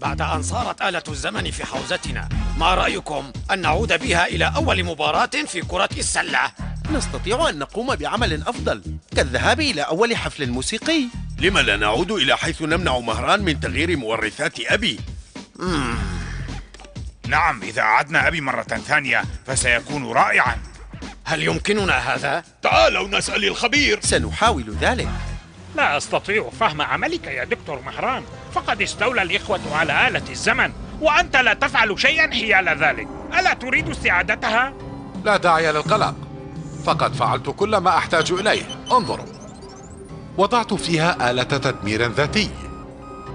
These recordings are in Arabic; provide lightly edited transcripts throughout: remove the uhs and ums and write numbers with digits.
بعد أن صارت آلة الزمن في حوزتنا، ما رأيكم أن نعود بها إلى أول مباراة في كرة السلة؟ نستطيع أن نقوم بعمل أفضل كالذهاب إلى أول حفل موسيقي. لم لا نعود إلى حيث نمنع مهران من تغيير مورثات أبي؟ نعم، إذا أعدنا أبي مرة ثانية فسيكون رائعا. هل يمكننا هذا؟ تعالوا نسأل الخبير. سنحاول ذلك. لا أستطيع فهم عملك يا دكتور مهران، فقد استولى الإخوة على آلة الزمن وأنت لا تفعل شيئا حيال ذلك. ألا تريد استعادتها؟ لا داعي للقلق، فقد فعلت كل ما أحتاج إليه. انظروا، وضعت فيها آلة تدمير ذاتي.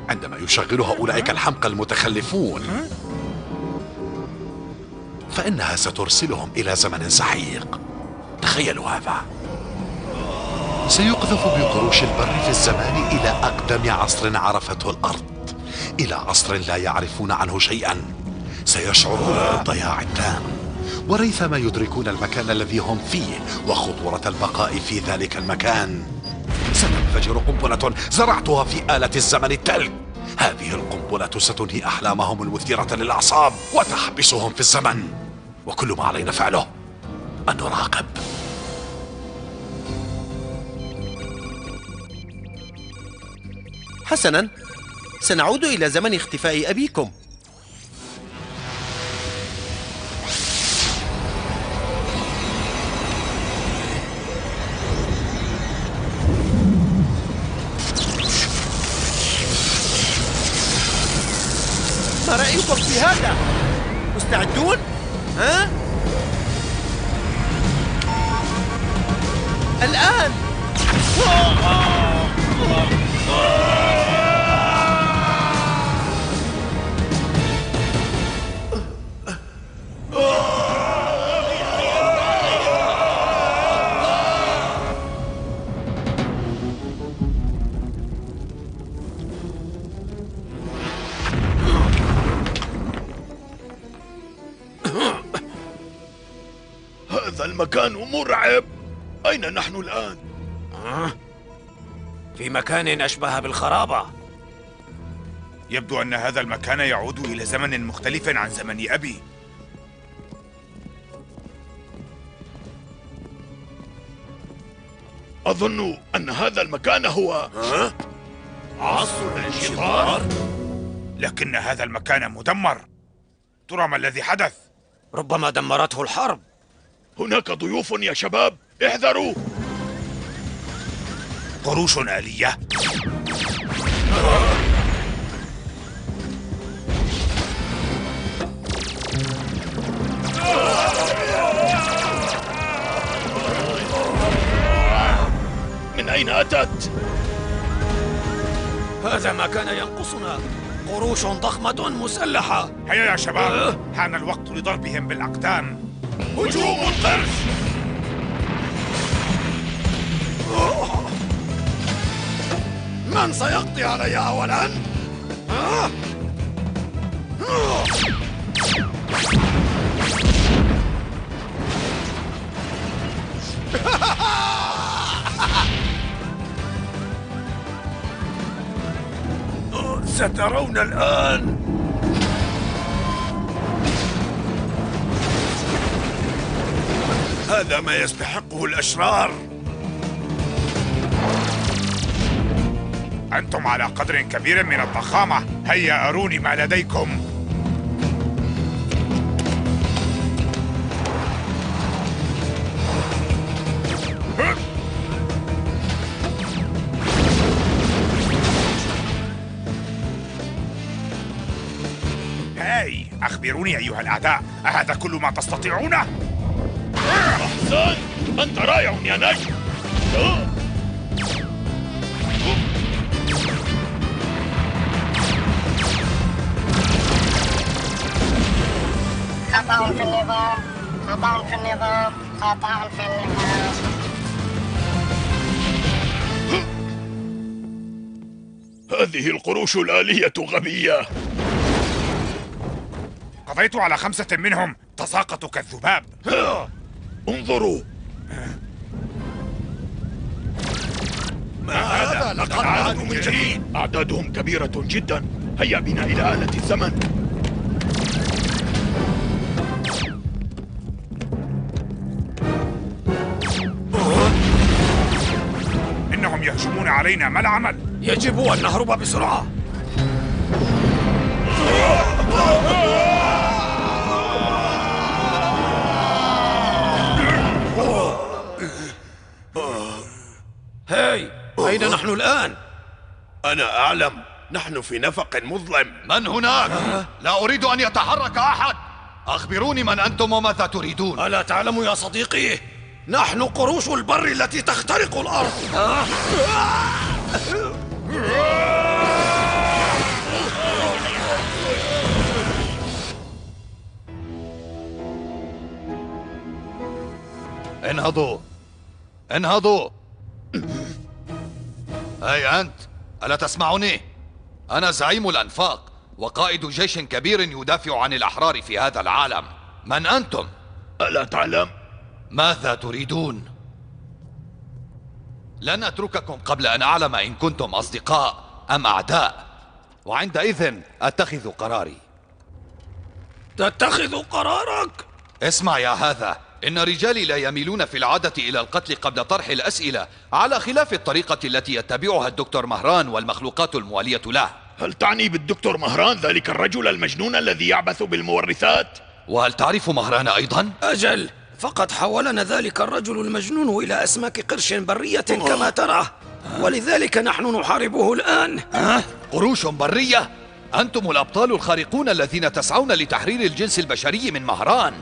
عندما يشغلها أولئك الحمقى المتخلفون فإنها سترسلهم إلى زمن سحيق. تخيلوا هذا، سيقذف بقروش البر في الزمان إلى أقدم عصر عرفته الأرض، إلى عصر لا يعرفون عنه شيئا. سيشعرون بالضياع التام، وريثما يدركون المكان الذي هم فيه وخطورة البقاء في ذلك المكان. ستنفجر قنبلة زرعتها في آلة الزمن التلج. هذه القنبلة ستنهي أحلامهم المثيرة للأعصاب وتحبسهم في الزمن، وكل ما علينا فعله أن نراقب. حسنا، سنعود إلى زمن اختفاء أبيكم. ما رأيكم في هذا؟ مستعدون؟ ها؟ الآن! هذا المكان مرعب. أين نحن الآن؟ في مكان أشبه بالخرابة. يبدو أن هذا المكان يعود إلى زمن مختلف عن زمن أبي. أظن أن هذا المكان هو عصر الانشطار. لكن هذا المكان مدمر. ترى ما الذي حدث؟ ربما دمرته الحرب. هناك ضيوف يا شباب، احذروا. قروش آلية. من أين أتت؟ هذا ما كان ينقصنا، قروش ضخمة مسلحة. هيا يا شباب، حان الوقت لضربهم بالأقدام. هجوم القرش! من سيقضي علي أولاً؟ سترون الآن. هذا ما يستحقه الأشرار. أنتم على قدر كبير من الضخامة. هيا أروني ما لديكم. هاي، أخبروني أيها الأعداء، أهذا كل ما تستطيعونه؟ أحسن، أنت رائع يا نجم. خطأ في النظام، خطأ في النظام، خطأ في النظام. هذه القروش الآلية غبية. قضيت على 5 منهم، تساقطوا كالذباب. انظروا، ما هذا؟ لقد عادوا من جديد. أعدادهم كبيرة جدا. هيا بنا إلى آلة الزمن. إنهم يهجمون علينا، ما العمل؟ يجب أن نهرب بسرعة. هاي، أين نحن الآن؟ أنا أعلم، نحن في نفق مظلم. من هناك؟ لا أريد أن يتحرك أحد. أخبروني من أنتم وماذا تريدون؟ ألا تعلم يا صديقي؟ نحن قروش البر التي تخترق الأرض. انهضوا، انهضوا. أي أنت، ألا تسمعني؟ أنا زعيم الأنفاق وقائد جيش كبير يدافع عن الأحرار في هذا العالم. من أنتم؟ ألا تعلم؟ ماذا تريدون؟ لن أترككم قبل أن أعلم إن كنتم أصدقاء أم أعداء، وعندئذ أتخذ قراري. تتخذ قرارك؟ اسمع يا هذا، إن رجالي لا يميلون في العادة إلى القتل قبل طرح الأسئلة، على خلاف الطريقة التي يتبعها الدكتور مهران والمخلوقات الموالية له. هل تعني بالدكتور مهران ذلك الرجل المجنون الذي يعبث بالمورثات؟ وهل تعرف مهران أيضا؟ أجل، فقد حولنا ذلك الرجل المجنون إلى أسماك قرش برية كما ترى، ولذلك نحن نحاربه الآن. قروش برية؟ أنتم الأبطال الخارقون الذين تسعون لتحرير الجنس البشري من مهران.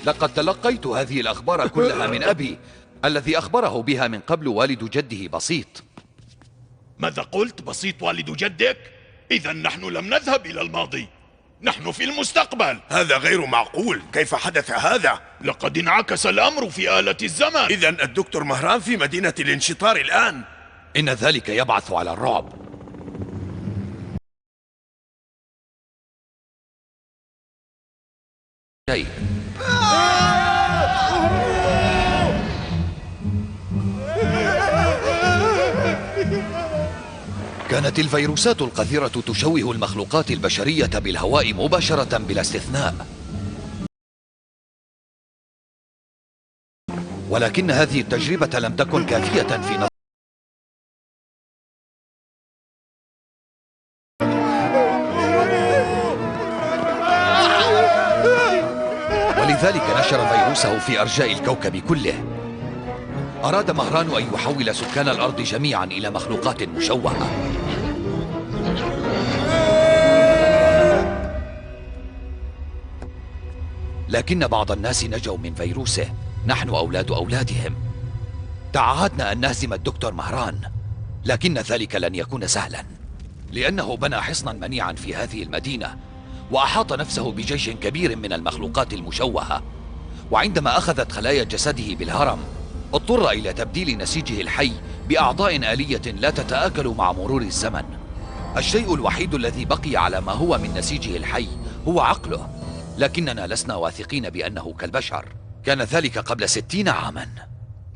لقد تلقيت هذه الأخبار كلها من أبي الذي أخبره بها من قبل والد جده بسيط. ماذا قلت؟ بسيط والد جدك؟ إذا نحن لم نذهب إلى الماضي، نحن في المستقبل. هذا غير معقول، كيف حدث هذا؟ لقد انعكس الأمر في آلة الزمن. إذا الدكتور مهران في مدينة الانشطار الآن. إن ذلك يبعث على الرعب. شيء. كانت الفيروسات القذرة تشوه المخلوقات البشرية بالهواء مباشرة بلا استثناء، ولكن هذه التجربة لم تكن كافية في نظر. ولذلك نشر فيروسه في أرجاء الكوكب كله. أراد مهران أن يحول سكان الأرض جميعا إلى مخلوقات مشوهة. لكن بعض الناس نجوا من فيروسه، نحن أولاد أولادهم. تعهدنا أن نهزم الدكتور مهران، لكن ذلك لن يكون سهلا، لأنه بنى حصنا منيعا في هذه المدينة وأحاط نفسه بجيش كبير من المخلوقات المشوهة. وعندما أخذت خلايا جسده بالهرم، اضطر إلى تبديل نسيجه الحي بأعضاء آلية لا تتآكل مع مرور الزمن. الشيء الوحيد الذي بقي على ما هو من نسيجه الحي هو عقله، لكننا لسنا واثقين بأنه كالبشر. كان ذلك قبل 60 عاما.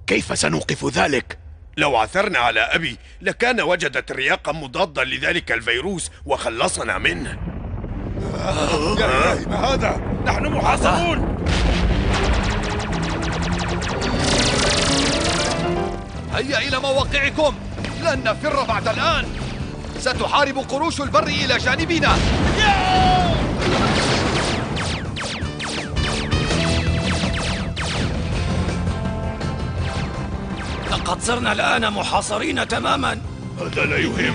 كيف سنوقف ذلك؟ لو عثرنا على أبي لكان وجد ترياقا مضادا لذلك الفيروس وخلصنا منه. يا إلهي، ما هذا؟ نحن محاصرون. هيا إلى مواقعكم، لن نفر بعد الآن. ستحارب قروش البر إلى جانبنا. لقد صرنا الآن محاصرين تماما. هذا لا يهم.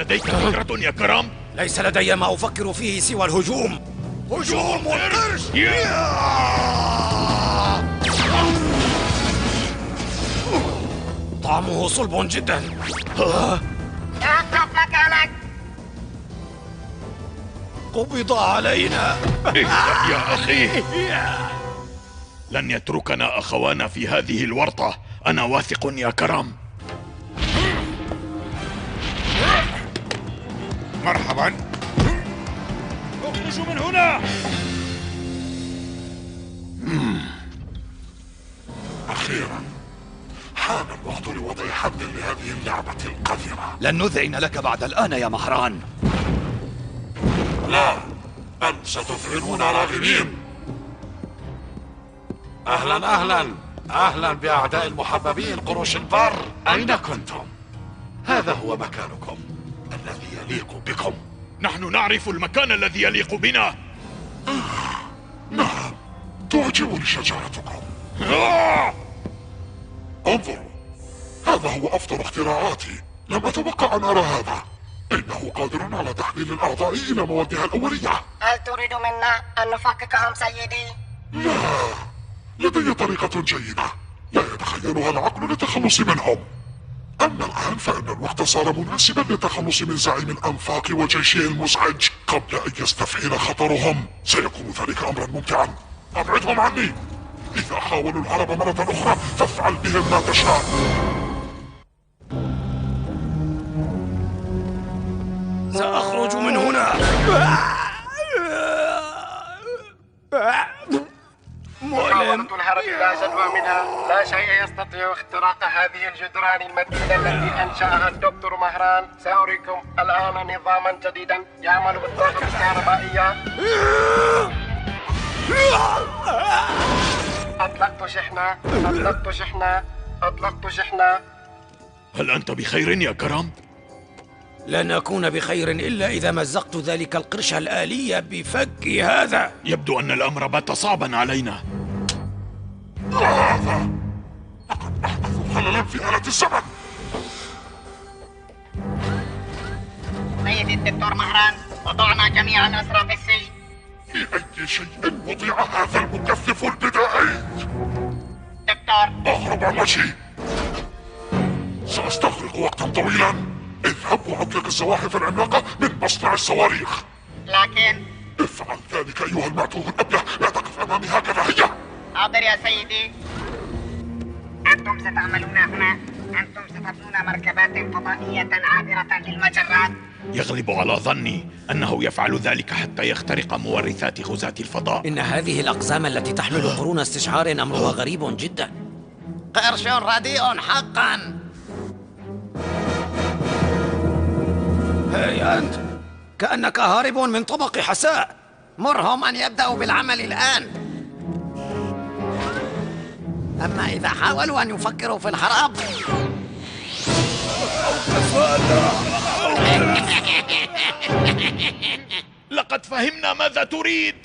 لديك فكرة يا كرم؟ ليس لدي ما أفكر فيه سوى الهجوم. هجوم القرش! طعمه صلب جدا. اقف مكانك. قبض علينا. اهدأ يا أخي، لن يتركنا أخوانا في هذه الورطة. أنا واثق يا كرم. مرحبا. اخرجوا من هنا. أخيرا حان الوقت لوضع حد لهذه اللعبة القذرة. لن نذعن لك بعد الآن يا مهران. لا، بل ستذعنون راغبين. أهلا بأعداء المحببين قروش البر. أين كنتم؟ هذا هو مكانكم الذي يليق بكم. نحن نعرف المكان الذي يليق بنا. نعم، تعجبني شجاعتكم. انظروا، هذا هو أفضل اختراعاتي. لم أتوقع أن أرى هذا. إنه قادر على تحويل الأعضاء إلى موادها الأولية. هل تريد منا أن نفككهم سيدي؟ لا، لدي طريقة جيدة لا يتخيلها العقل للتخلص منهم. أما الآن فإن الوقت صار مناسبا للتخلص من زعيم الأنفاق وجيشه المزعج قبل أن يستفحل خطرهم. سيكون ذلك أمرا ممتعا. أبعدهم عني. إذا حاولوا الهرب مرة أخرى فافعل بهم ما تشاء. سأخرج من هنا. محاولة الهرب لا جدوى منها. لا شيء يستطيع اختراق هذه الجدران المتينة التي أنشأها الدكتور مهران. سأريكم الآن نظاما جديدا يعمل بالطاقة الكهربائية. أطلقت شحنة. هل أنت بخير يا كرم؟ لن أكون بخير إلا إذا مزقت ذلك القرش الآلي بفك هذا. يبدو أن الأمر بات صعبا علينا. هذا لقد أحدثوا خللا في آلة الزمن. سيدي الدكتور مهران، وضعنا جميع الأسرى في السجن. في أي شيء وضع هذا المكثف البدائي؟ دكتور، اهرب عن وجهي. سأستغرق وقتا طويلا. اذهب وأطلق الزواحف العملاقة من مصنع الصواريخ. لكن افعل ذلك أيها المعتوه الأبله. لا تقف أمامي هكذا. هيا. حاضر يا سيدي. أنتم ستعملون هنا. أنتم ستبنون مركبات فضائية عابرة للمجرات. يغلب على ظني أنه يفعل ذلك حتى يخترق مورثات غزاة الفضاء. إن هذه الأقزام التي تحمل قرون استشعار أمرها غريب جدا. قرش رديء حقا. هيا أنت، كأنك هارب من طبق حساء. مرهم أن يبدأوا بالعمل الآن. أما إذا حاولوا أن يفكروا في الهرب لقد فهمنا ماذا تريد.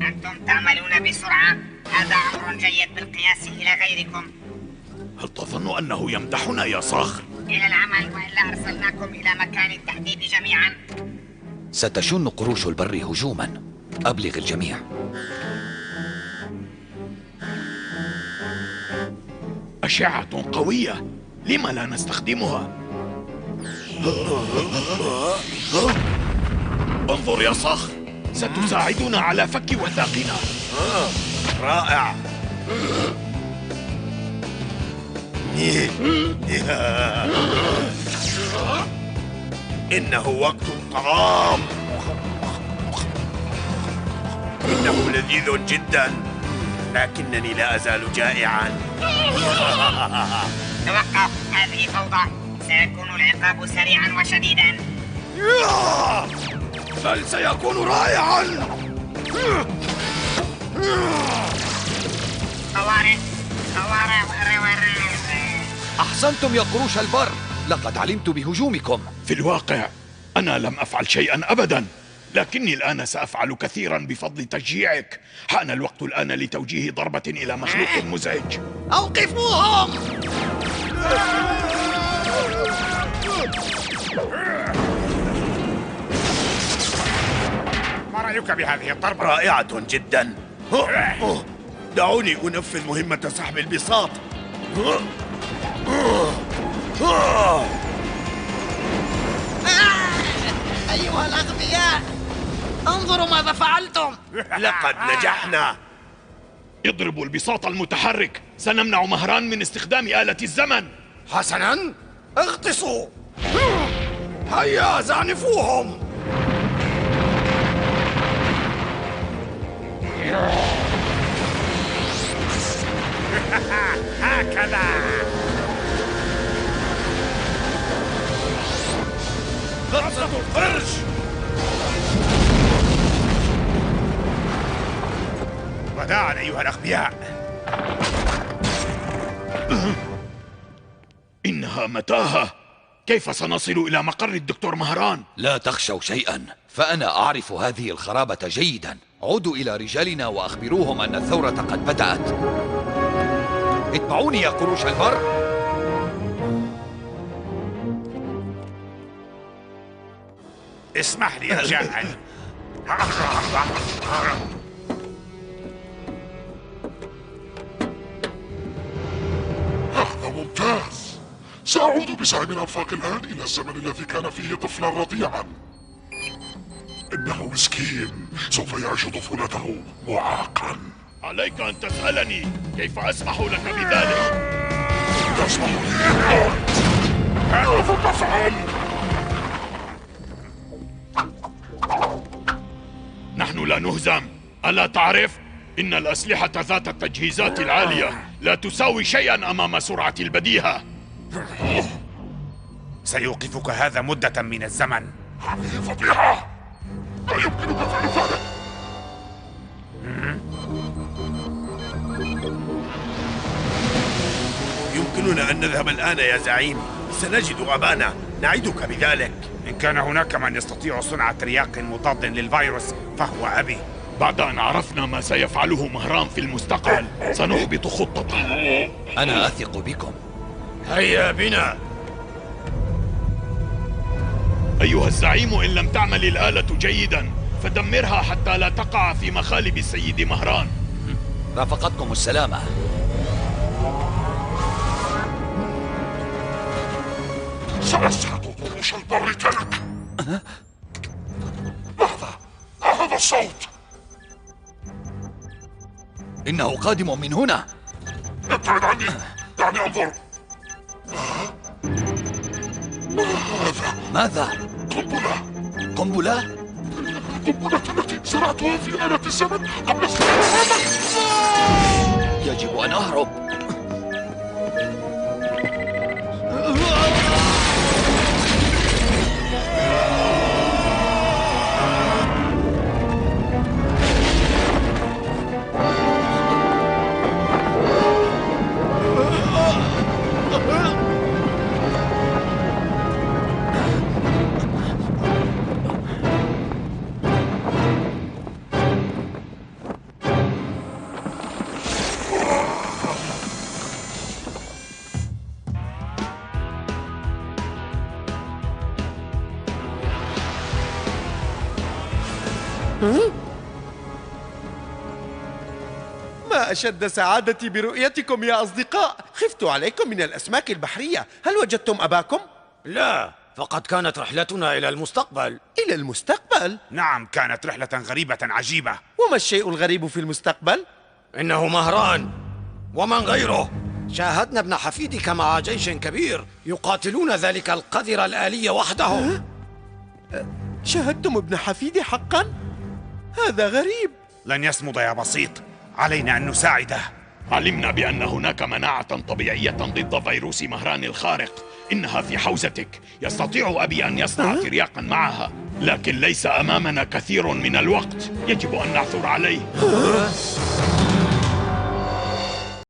أنتم تعملون بسرعة. هذا أمر جيد بالقياس إلى غيركم. هل تظن أنه يمدحنا يا صخر؟ إلى العمل، وإلا أرسلناكم إلى مكان التهديد جميعا. ستشن قروش البر هجوما. أبلغ الجميع. أشعة قوية، لما لا نستخدمها؟ انظر يا صخر، ستساعدنا على فك وثاقنا. رائع. إنه وقت الطعام. إنه لذيذ جدا، لكنني لا أزال جائعا. توقف، هذه فوضى. سيكون العقاب سريعا وشديدا. بل سيكون رائعا. طوارئ. أحسنتم يا قروش البر، لقد علمت بهجومكم. في الواقع أنا لم أفعل شيئا أبدا، لكني الآن سأفعل كثيرا بفضل تشجيعك. حان الوقت الآن لتوجيه ضربة إلى مخلوق مزعج. أوقفوهم. ما رأيك بهذه الضربة؟ رائعة جدا. دعوني أنفذ مهمة سحب البساط. أيها الأغبياء، انظروا ماذا فعلتم. لقد نجحنا. اضربوا البساط المتحرك، سنمنع مهران من استخدام آلة الزمن. حسناً، اغطسوا. هيا زعنفوهم. هكذا. غطسة القرش. وداعا أيها الأغبياء. إنها متاهة. كيف سنصل إلى مقر الدكتور مهران؟ لا تخشوا شيئا، فأنا أعرف هذه الخرابة جيدا. عودوا إلى رجالنا وأخبروهم أن الثورة قد بدأت. اتبعوني يا قروش البر. اسمح لي رجاء. هذا ممتاز. سأعود بزعيم الأنفاق الآن إلى الزمن الذي كان فيه طفلا رضيعا. إنه مسكين، سوف يعيش طفولته معاقا. عليك أن تسألني كيف أسمح لك بذلك. تسمح لي أنت؟ ماذا تفعل؟ نحن لا نهزم. ألا تعرف؟ إن الأسلحة ذات التجهيزات العالية لا تساوي شيئا أمام سرعة البديهة. سيوقفك هذا مدة من الزمن. هذه فضيحة. لا يمكنك فعل ذلك. يمكننا أن نذهب الآن يا زعيم. سنجد أبانا، نعدك بذلك. إن كان هناك من يستطيع صنع ترياق مضاد للفيروس فهو أبي. بعد أن عرفنا ما سيفعله مهران في المستقبل سنحبط خطته. أنا أثق بكم. هيا بنا. أيها الزعيم، إن لم تعمل الآلة جيدا فدمرها حتى لا تقع في مخالب السيد مهران. رافقتكم السلامة. سأسحق قروش البر تلك. ماذا؟ ما هذا الصوت؟ إنه قادم من هنا. ابعد عني، دعني أنظر. ماذا؟ قنبلة. قنبلة؟ قنبلة التي زرعتها في آلة الزمن قبل سنوات. يجب أن أهرب. ما أشد سعادتي برؤيتكم يا أصدقاء. خفت عليكم من الأسماك البحرية. هل وجدتم أباكم؟ لا، فقد كانت رحلتنا إلى المستقبل. إلى المستقبل؟ نعم، كانت رحلة غريبة عجيبة. وما الشيء الغريب في المستقبل؟ إنه مهران ومن غيره. شاهدنا ابن حفيدك مع جيش كبير يقاتلون ذلك القذر الآلي وحده. شاهدتم ابن حفيدي حقا؟ هذا غريب. لن يصمد يا بسيط، علينا أن نساعده. علمنا بأن هناك مناعة طبيعية ضد فيروس مهران الخارق. إنها في حوزتك. يستطيع أبي أن يصنع ترياقا معها، لكن ليس أمامنا كثير من الوقت. يجب أن نعثر عليه.